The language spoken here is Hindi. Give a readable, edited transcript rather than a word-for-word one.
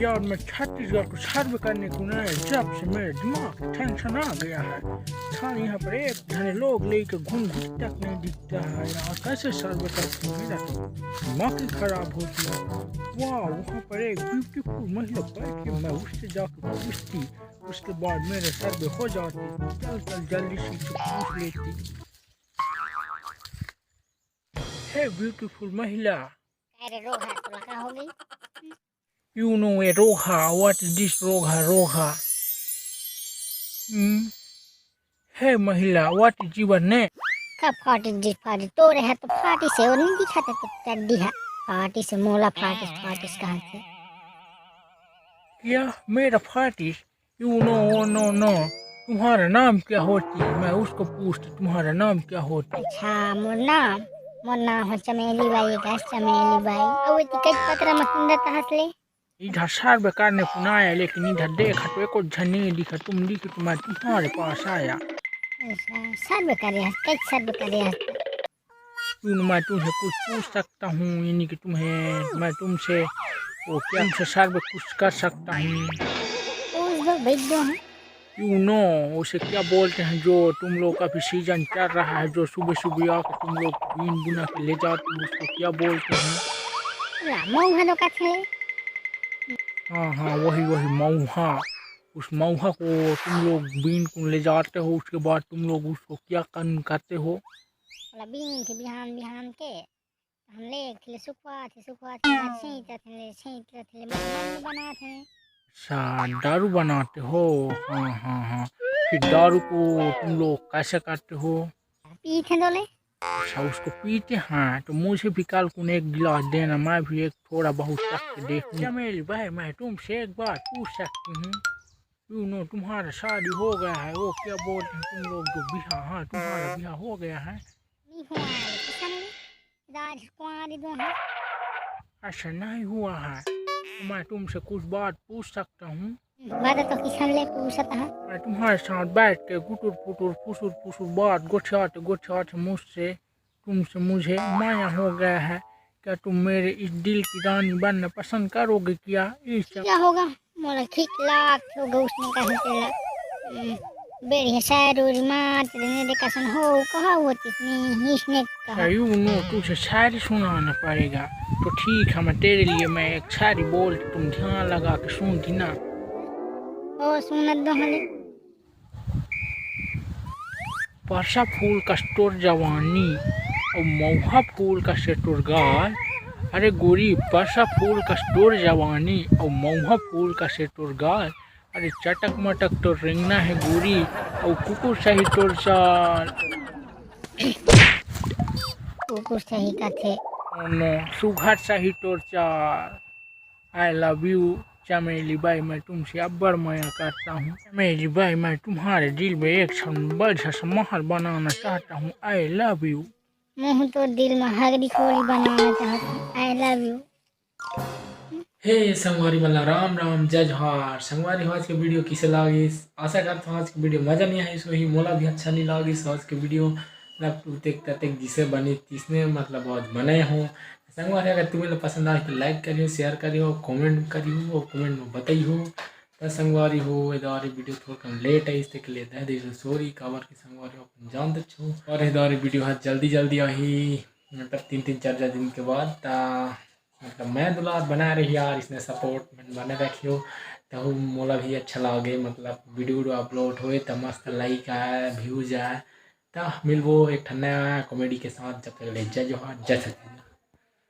यार मैं छत्तीसगढ़ को सर्व करने को ना जब से मेरे दिमाग में टेंशन आ गया है। था यहाँ पर एक धने लोग लेकर घूम तक नहीं दिखता है यार, कैसे सर्व करते हैं, मेरा तो दिमाग ही खराब होती है। वाह, वहाँ पर एक ब्यूटीफुल महिला बैठी, मैं उससे जाकर पूछती, उसके बाद मेरे सर्व हो जाती। चल जल्दी से पूछ लेती। हे ब्यूटीफुल महिला, अरे रोहा तो लगा हो गई। you know a roha, what is this roha? हे महिला, what is your name? कब फाटी तो रहा तो फाटी से और नहीं दिखाते तो टड्डी है फाटी से मोला फाटिस कहाँ से क्या मेरा फाटिस? यू नो तुम्हारा नाम क्या होती है? मैं उसको पूछती तुम्हारा नाम क्या होती है? अच्छा मोर नाम है चमेली बाई का चमेली बाई अब टिकट पत्र मत हंसले इधर सर्व करने को ना आया, लेकिन इधर देखा तो एक झनी दिखा, तुम दिखी तो मैं तुम्हारे पास आया। अच्छा सर्व करे कैसे सर्व करे मैं तुमसे कुछ पूछ सकता हूँ, यानी कि तुम्हें मैं तुमसे वो क्या तुमसे सर्व कुछ कर सकता हूँ? पूछ दो भेज दो है यू नो उसे क्या बोलते हैं जो तुम लोग का भी सीजन चल रहा है, जो सुबह सुबह आकर तुम लोग बीन बुना के ले जाते हो, उसको क्या बोलते हैं? मऊहा का थे। हाँ वही मऊहा। उस मऊहा को तुम लोग बीन को ले जाते हो, उसके बाद तुम लोग उसको क्या करते हो? बीन के बिहान के हम ले सुखवा थे बना थे। अच्छा, दारू बनाते हो? हाँ। फिर दारू को तुम लोग कैसे करते हो? पीते दोले। अच्छा, उसको पीते हैं, तो मुझे भी कल को एक गिलास देना, मैं भी एक थोड़ा बहुत तक के देखूं। चमेली भाई, मैं तुमसे एक बात पूछ सकती हूँ? यू नो तुम्हारा शादी हो गया है, वो क्या बोलते हैं तुम लोग जो बिहा, हाँ तुम्हारा बिहा हो गया है? अच्छा नहीं हुआ है, तो मैं तुमसे कुछ बात पूछ सकता हूँ? तो किसान ले पूछता है। मैं तुम्हारे साथ बैठ के गुटुर पुटुर फुसुर बात गोछाते मुझसे तुमसे मुझे माया हो गया है। क्या तुम मेरे इस दिल की रानी बनना पसंद करोगे? क्या होगा मोला ठीक लाग होगा उसने कहा तेरा बेरी शायरी मात ने देखसन हो कहा होती नहीं इसने कहा यू नो तुझे शायरी सुनाना पड़ेगा, तो ठीक है मैं तेरे लिए मैं एक शायरी बोल, तुम ध्यान लगा के सुनती ना। ओ सुनत दो हले। परसा फूल का स्टोर जवानी और मौहा फूल का सेटोर गाल। अरे गोरी, परसा फूल का स्टोर जवानी और मौहा फूल का सेटोर गाल। अरे चटक मटक तो रिंगना है गोरी और कुकुर सही तोर चाल। कुकुर सही का थे। नो सुघर सही तोर चाल। आई लव यू चमेली बाई, मैं तुमसे अब्बर माया करता हूँ। चमेली बाई, मैं तुम्हारे दिल में एक बढ़िया सा महल बनाना चाहता हूँ। I love you. मुँह तो दिल में हगड़ी खोली बनाना चाहता हूँ। I love you. हे संगवारी वाला राम जय जोहार। संगवारी आज के वीडियो किसे लागी, आशा करता हूँ आज के वीडियो मजा नहीं आई, सो ही मोला भी अच्छा नहीं लागी। सो आज के वीडियो मतलब तक जिसे बनी तीसने मतलब आज बनाए हो। संगवारी अगर तुम्हें पसंद आए तो लाइक करियो, शेयर करियो, कमेंट करियो और कमेंट में बताइयो। तो संगवारी हो इधर वीडियो थोड़ा लेट है, इसके लिए दे दी सॉरी कवर की संगवारी अपन जान दे छो। और इधर वीडियो है जल्दी आई मतलब 3-4 दिन के बाद। मतलब मैं दुलार बना रही यार, इसने सपोर्ट बने रखियो तो मोला भी अच्छा लगे। मतलब वीडियो अपलोड होए तो मस्त लाइक आए व्यूज आए। तो मिलबो एक नया कॉमेडी के साथ, जब तक ले जय जोहार जय सचिन।